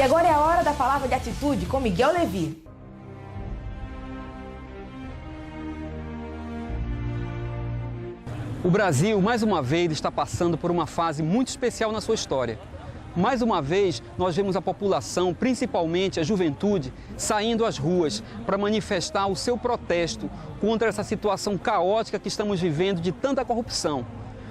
E agora é a hora da palavra de atitude com Miguel Levi. O Brasil, mais uma vez, está passando por uma fase muito especial na sua história. Mais uma vez, nós vemos a população, principalmente a juventude, saindo às ruas para manifestar o seu protesto contra essa situação caótica que estamos vivendo de tanta corrupção.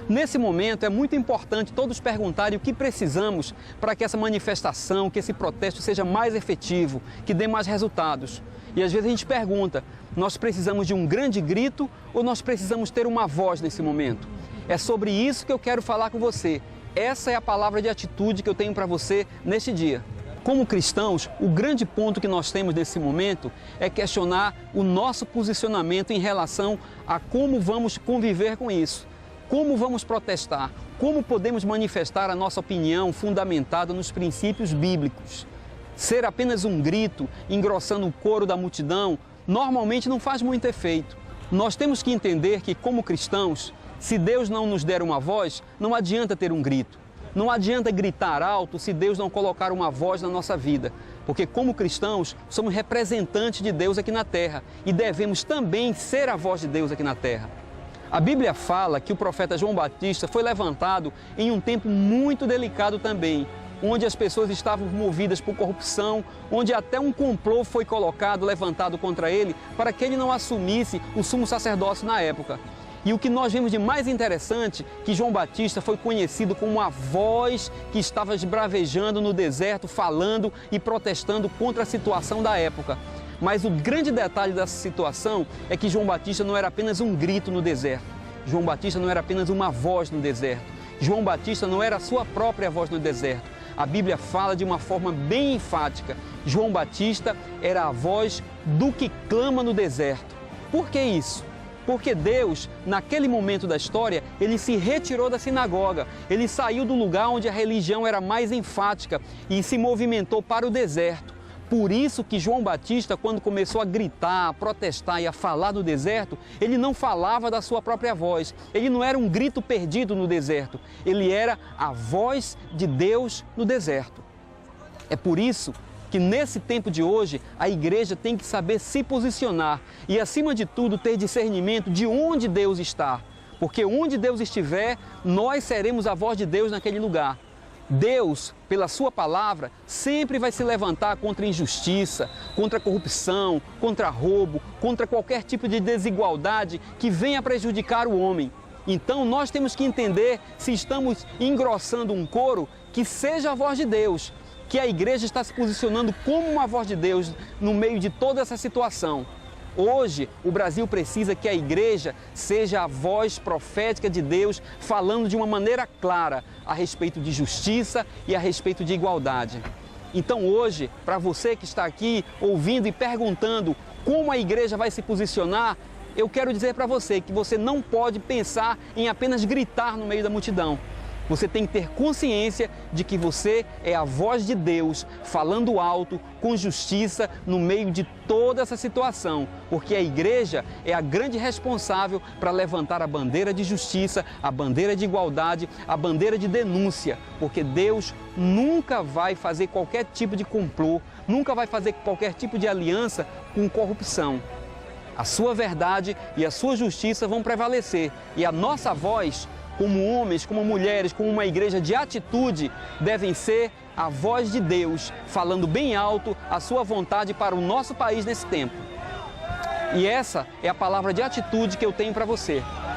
Nesse momento, é muito importante todos perguntarem o que precisamos para que essa manifestação, que esse protesto seja mais efetivo, que dê mais resultados. E às vezes a gente pergunta, nós precisamos de um grande grito ou nós precisamos ter uma voz nesse momento? É sobre isso que eu quero falar com você. Essa é a palavra de atitude que eu tenho para você neste dia. Como cristãos, o grande ponto que nós temos nesse momento é questionar o nosso posicionamento em relação a como vamos conviver com isso. Como vamos protestar? Como podemos manifestar a nossa opinião fundamentada nos princípios bíblicos? Ser apenas um grito, engrossando o coro da multidão, normalmente não faz muito efeito. Nós temos que entender que, como cristãos, se Deus não nos der uma voz, não adianta ter um grito. Não adianta gritar alto se Deus não colocar uma voz na nossa vida. Porque, como cristãos, somos representantes de Deus aqui na terra e devemos também ser a voz de Deus aqui na terra. A Bíblia fala que o profeta João Batista foi levantado em um tempo muito delicado também, onde as pessoas estavam movidas por corrupção, onde até um complô foi colocado, levantado contra ele, para que ele não assumisse o sumo sacerdócio na época. E o que nós vemos de mais interessante, que João Batista foi conhecido como a voz que estava esbravejando no deserto, falando e protestando contra a situação da época. Mas o grande detalhe dessa situação é que João Batista não era apenas um grito no deserto. João Batista não era apenas uma voz no deserto. João Batista não era a sua própria voz no deserto. A Bíblia fala de uma forma bem enfática. João Batista era a voz do que clama no deserto. Por que isso? Porque Deus, naquele momento da história, ele se retirou da sinagoga. Ele saiu do lugar onde a religião era mais enfática e se movimentou para o deserto. Por isso que João Batista, quando começou a gritar, a protestar e a falar do deserto, ele não falava da sua própria voz. Ele não era um grito perdido no deserto. Ele era a voz de Deus no deserto. É por isso que nesse tempo de hoje, a igreja tem que saber se posicionar e, acima de tudo, ter discernimento de onde Deus está. Porque onde Deus estiver, nós seremos a voz de Deus naquele lugar. Deus, pela sua palavra, sempre vai se levantar contra a injustiça, contra a corrupção, contra roubo, contra qualquer tipo de desigualdade que venha prejudicar o homem. Então nós temos que entender, se estamos engrossando um coro, que seja a voz de Deus, que a igreja está se posicionando como uma voz de Deus no meio de toda essa situação. Hoje, o Brasil precisa que a igreja seja a voz profética de Deus, falando de uma maneira clara a respeito de justiça e a respeito de igualdade. Então hoje, para você que está aqui ouvindo e perguntando como a igreja vai se posicionar, eu quero dizer para você que você não pode pensar em apenas gritar no meio da multidão. Você tem que ter consciência de que você é a voz de Deus falando alto, com justiça, no meio de toda essa situação, porque a igreja é a grande responsável para levantar a bandeira de justiça, a bandeira de igualdade, a bandeira de denúncia, porque Deus nunca vai fazer qualquer tipo de complô, nunca vai fazer qualquer tipo de aliança com corrupção. A sua verdade e a sua justiça vão prevalecer e a nossa voz, como homens, como mulheres, como uma igreja de atitude, devem ser a voz de Deus, falando bem alto a sua vontade para o nosso país nesse tempo. E essa é a palavra de atitude que eu tenho para você.